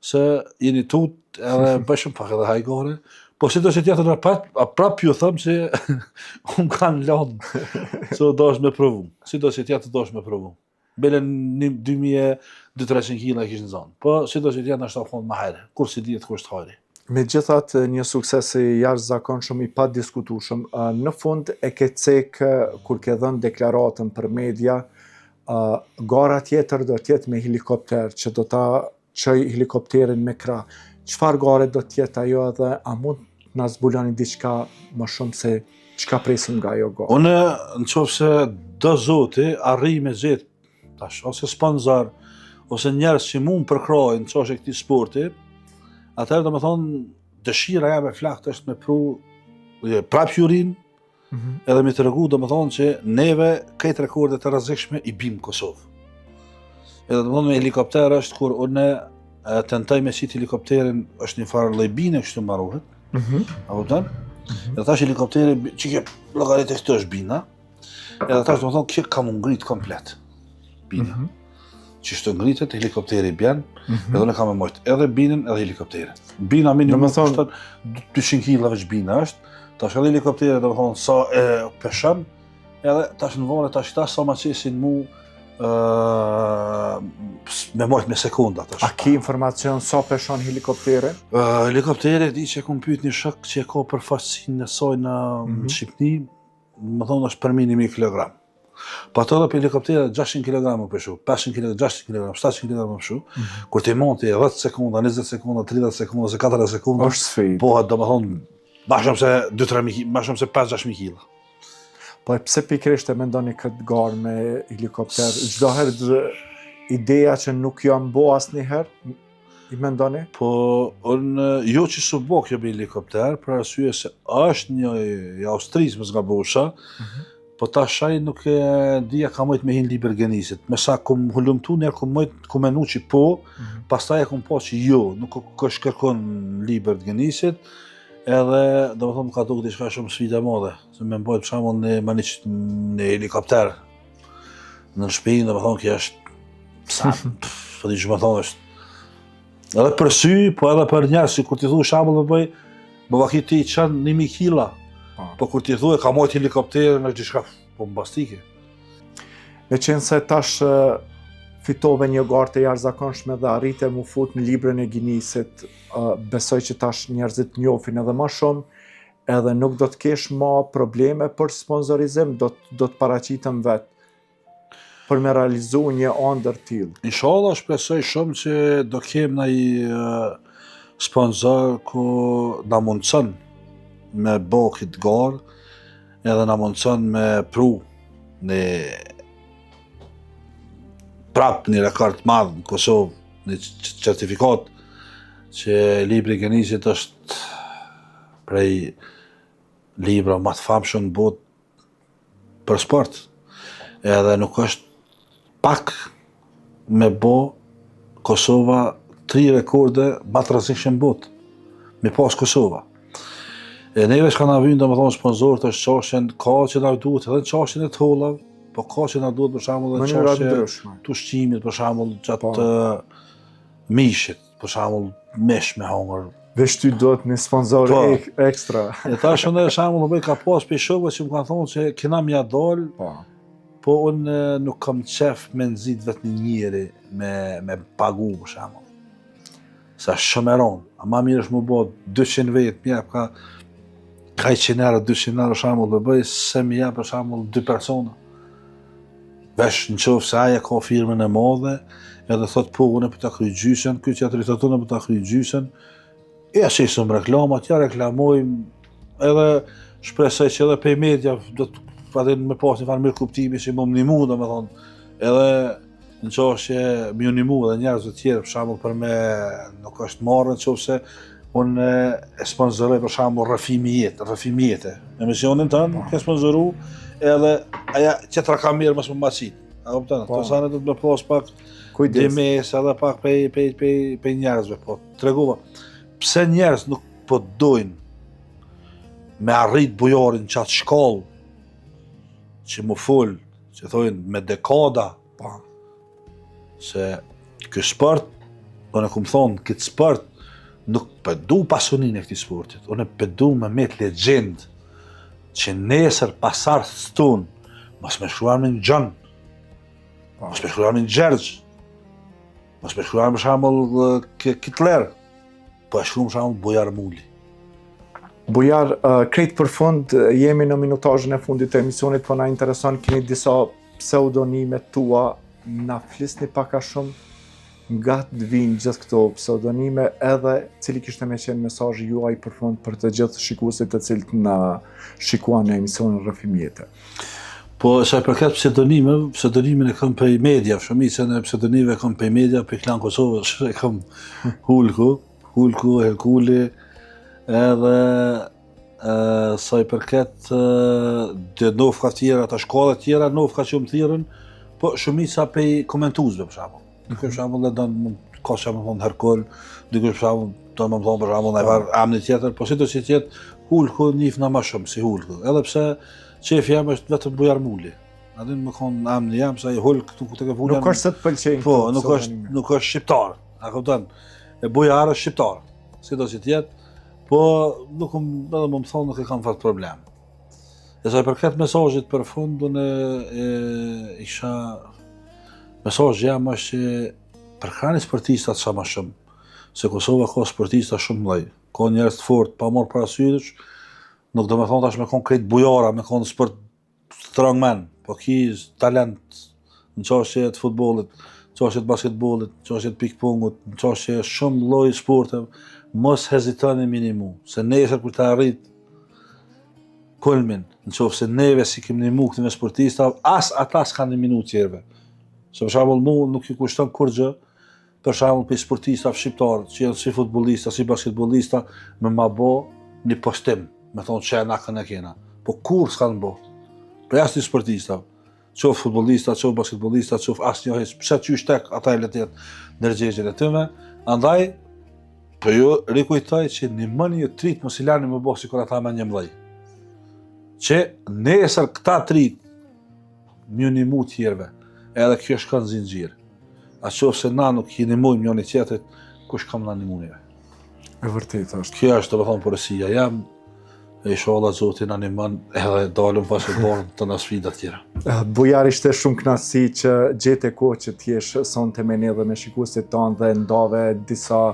se jeni tut edhe bëshëm pak edhe hajgore, po si do që tjetër në prap ju thëmë që unë kanë lanë, se do është me provu, si do që tjetër do është me provu. Bele 2200-300 kila kishë në zonë, po si do që tjetër në është afon më hajre, kur si djetë kur është hajri. Megjithatë, një sukses i jashtëzakonshëm i padiskutueshëm, në fund e ke cekë kur ke dhënë deklaratën për media, gara tjetër do t'jetë me helikopter, që do ta çoj helikopterin me krah. Çfarë gare do t'jetë ajo dhe a mund na zbuloni diçka më shumë se çka presim nga ajo gare? Unë nëse do zoti arri me gjetë tash, ose sponsor, ose njerëz që mund përkrojnë çështje këtij sporti, atëherë do me thonë, dëshira jam e flakt është me pru prap jurin, edhe me të regu do me thonë që neve këtë rekordet të rrezikshme i bim Kosovë. Edhe do me thonë me helikopter është kur unë tentoj me qit helikopterin, është një farë lejbine kështu mbarohet, a kupton? Edhe tash helikopteri, që ke llogarit e këtë është bina, edhe tash do me thonë kjo kam ngrit komplet bina. Që shtë ngritet, helikopteri bjen, edhe unë kam e mojtë edhe binën edhe helikopterin. Bina minimum është 200 kg veç bina është, tash edhe helikopteri do me thonë sa e peshën, edhe tash në vare tash ta sa ma qesin mu me mojtë me sekunda. A ki informacion sa peshon helikopteri? Helikopteri di që kom pyet një shok që e ka përfaqësinë e saj në Shqipni, më thonë është për minimi kilogram. Po ato dhe për helikoptere 600 kg më pëshu, 500 kg, 600 kg, 700 kg më pëshu, kur ti monti 10 sekunda, 20 sekunda, 30 sekunda, 40 sekunda, është sfidë. Pohet do me thonë, ma shumë se 2-3 ma shumë se 5-6.000 kg. Po e pse pikrisht e mendoni këtë garë me helikopter? Çdo herë ideja që nuk janë bo asnjëherë, i mendoni? Po, unë jo që su bo kjo me helikopter, për arsye se është një i Austrisë më zgabosha, po ta shaj nuk e dija ka mojt me hin liber genisit. Me sa kum hullumtu njerë kum mojt kum menu që po, pastaj e kum po që jo, nuk është kërkon liber genisit, edhe do me thonë ka duk diçka shumë sfida madhe, se me mbojt për shembull në helikopter në shtëpi, do me thonë kjo është sa, po di që me thonë është edhe për sy, po edhe për njerëz, si kur ti thu shembull me bëj, më vaki ti qanë 1000 kila, po kur ti thue ka mojt helikopterin është diçka bombastike. Me qenë se tash fitove një garë të jashtëzakonshme dhe arrite mu fut në librin e Guinnessit, besoj që tash njerëzit njohin edhe më shumë, edhe nuk do të kesh më probleme për sponsorizim, do të paraqiten vetë për me realizu një ëndër tillë. Inshallah shpresoj shumë që do kem ndaj sponsor ku na mundson me bo këtë garë, edhe na mundson me pru në prap një rekord madh në Kosovë, një certifikat që libri i Guinnessit është prej libra më të famshëm në botë për sport. Edhe nuk është pak me bo Kosova 3 rekorde më të rrezikshme në botë, me pas Kosova. E neve që ka na vynë, do me thonë sponsorët është qashen, ka që na duhet edhe qashen e të hollav, po ka që na duhet për shembull edhe qashe të ushqimit, për shembull gjatë mishit, për shembull mish me hongër. Veç ty duhet një sponsor ekstra. E tash unë shembull bëj ka pas për shokëve që më kanë thonë që kena mja dal, po unë nuk kam qef me nxit vetë një njeri me pagu për shembull. Sa shumë e ronë, a ma mirë është më bo 200 vetë, mjep ka 100 euro, 200 euro shembull dhe bëj, se mi jep për shembull 2 persona. Vesh në qofë se aja ka firmën e madhe, edhe thot po unë për ta kry gjysën, këtë tjetëri thot unë për ta kry gjysën, e asisëm reklamat, ja reklamojmë, edhe shpresoj që edhe pej media do të padin me pas një farë mirë kuptimi që më nimu, do me thonë, edhe në qofë që më nimu edhe njerëzve tjerë, për shembull për me nuk është marrë, në qofë se unë e sponsoroj për shembull Rrafimi Jete, emisionin tënë, ke sponsoru, edhe aja qetra ka mirë mësë më macit. A kupton? Të sane do të me pas pak dimes edhe pak pej njerëzve, po tregova. Pse njerëz nuk po dojnë me arrit bujarin qatë shkallë që më full, që thojnë me dekada, se ky sport unë e kumë thonë, këtë sport, nuk përdu pasuninë e këtij sportit, unë përdu me met legjend, që nesër pasar stun, mos me shkruar me në Gjën, mos me shkruar me në Gjergj, mos me shkruar për shembull Hitler, po e shkruam për shembull Bujar Muli. Bujar, krejt për fund, jemi në minutazhin e fundit të emisionit, po na intereson, keni disa pseudonime tua, na flisni pak a shumë nga të vinë gjithë këto pseudonime, edhe cili kishte me qenë mesazhi juaj për fund për të gjithë shikuesit të cilët na shikuan në emisionin Rrëfim Jete. Po sa i përket pseudonimin e kam për media, shumicën e pseudonimeve kam për media, për Klan Kosovës e kam Hulku, Herkuli, edhe sa i përket të nofka tjera, të shkolla tjera, nofka që më thirrën, po shumica për komentuesve për shembull. Dikush për shembull e don ka që më thonë Herkul, dikush për shembull do më thonë për shembull ndaj emni tjetër, po sido që tjetë Hulku njihna më shumë si Hulku, edhe pse qefi jam është vetëm Bujar Muli. Adin më konë emni jam, sa i Hulk këtu ku të ke vulja. Nuk është se të pëlqejnë. Po, nuk është shqiptar, a kupton? E Bujar është shqiptar, sido që tjetë, po nuk edhe më thonë nuk e kam fat problem. E sa i përket mesazhit për fund, unë isha mesazhi jam është që përkrahani sportistat sa më shumë, se Kosova ka sportista shumë mëdhenj, ka njerëz të fortë pa marrë parasysh, nuk do me thonë tash me konë krejt bujara, me konë sport strongman, po ki talent në çështje të futbollit, në çështje të basketbollit, në çështje të pikpungut, në çështje shumë lloj sporte, mos hezitoni minimu, se nesër kur të arrit kulmin, nëse neve si kemi ndihmu këtyre sportistave, as ata s'kan një minutë tjerëve. Se për shembull mu nuk i kushton kur gjë, për shembull për sportistave shqiptarë, që janë si futbollista, si basketbollista, me ma bo një postim, me thonë që na kanë e kena. Po kur s'kan bo? Për jashtë sportistave, qoftë futbollista, qoftë basketbollista, qoftë asnjëherë, pse qysh tek ata e letet ndërgjegjen e tyre, andaj po ju rikujtoj që nimoni ju trit mos i lani më bëj sikur ata me një mëdhej. Që nesër këta trit më nimu tjerëve, edhe kjo shkon zinxhir. A qoftë se na nuk i nimojmë njëri tjetrit, kush kam na nimu neve? E vërtetë është. Kjo është domethënë porosia jam, e inshallah Zoti na ndihmon edhe dalëm pas dorën të na sfida të tjera. Bujar, ishte shumë kënaqësi që gjete kohë që t'jesh sonte me ne dhe me shikuesit tanë dhe ndave disa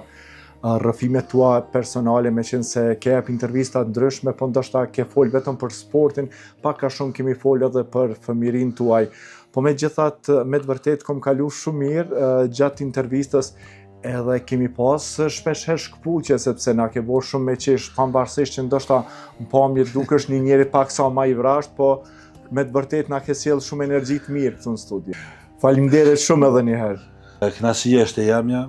rrëfime tua personale, me qenë se ke jep intervista ndryshme, po ndoshta ke fol vetëm për sportin, pak a shumë kemi fol edhe për fëmirin tuaj. Po megjithatë, me të vërtetë kom kalu shumë mirë gjatë intervistës, edhe kemi pas shpesh herë shkëpuqje, sepse na ke bërë shumë me qesh, pavarësisht që ndoshta në pamje dukesh një njeri pak sa më i vrasht, po me të vërtetë na ke sjell shumë energji të mirë këtu në studio. Faleminderit shumë edhe një herë. Kënaqësia është e jamja.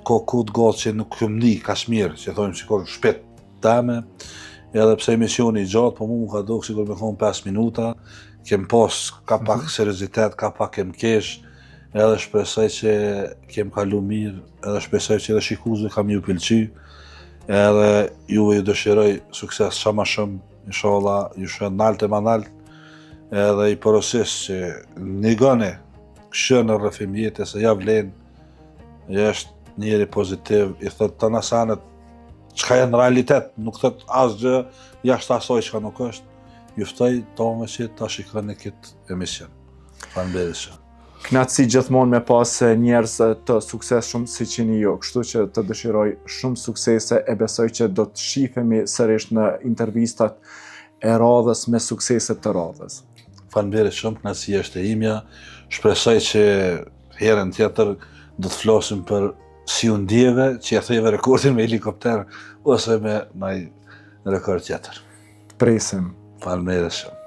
Ka kut gotë që nuk këmë ndi Kashmir, që thojmë sikur shpet teme, edhe pse emisioni i gjatë, po mu ka do sikur me konë 5 minuta, kem pas ka pak seriozitet, ka pak kem kesh, edhe shpresoj që kem kalu mirë, edhe shpresoj që edhe shikuesve kam ju pëlqy, edhe juve ju dëshiroj sukses sa më shumë, inshallah ju shën nalt e manalt, edhe i porosis që negoni këshë në Rrëfim Jete se ja vlen, është njeri pozitiv, i thot të nasanet çka janë realitet, nuk thot asgjë jashtë asaj çka nuk është. Juftoj tome që ta shikoni këtë emision. Faleminderit shumë. Kënaqësi gjithmonë me pas njerëz të suksesshëm siç jeni ju, kështu që të dëshiroj shumë suksese, e besoj që do të shihemi sërish në intervistat e radhës me suksese të radhës. Faleminderit shumë, kënaqësia është e imja. Shpresoj që herën tjetër do të flasim për si u ndjeve që e theve rekordin me helikopter ose me rekord tjetër. Presim. Faleminderit shumë.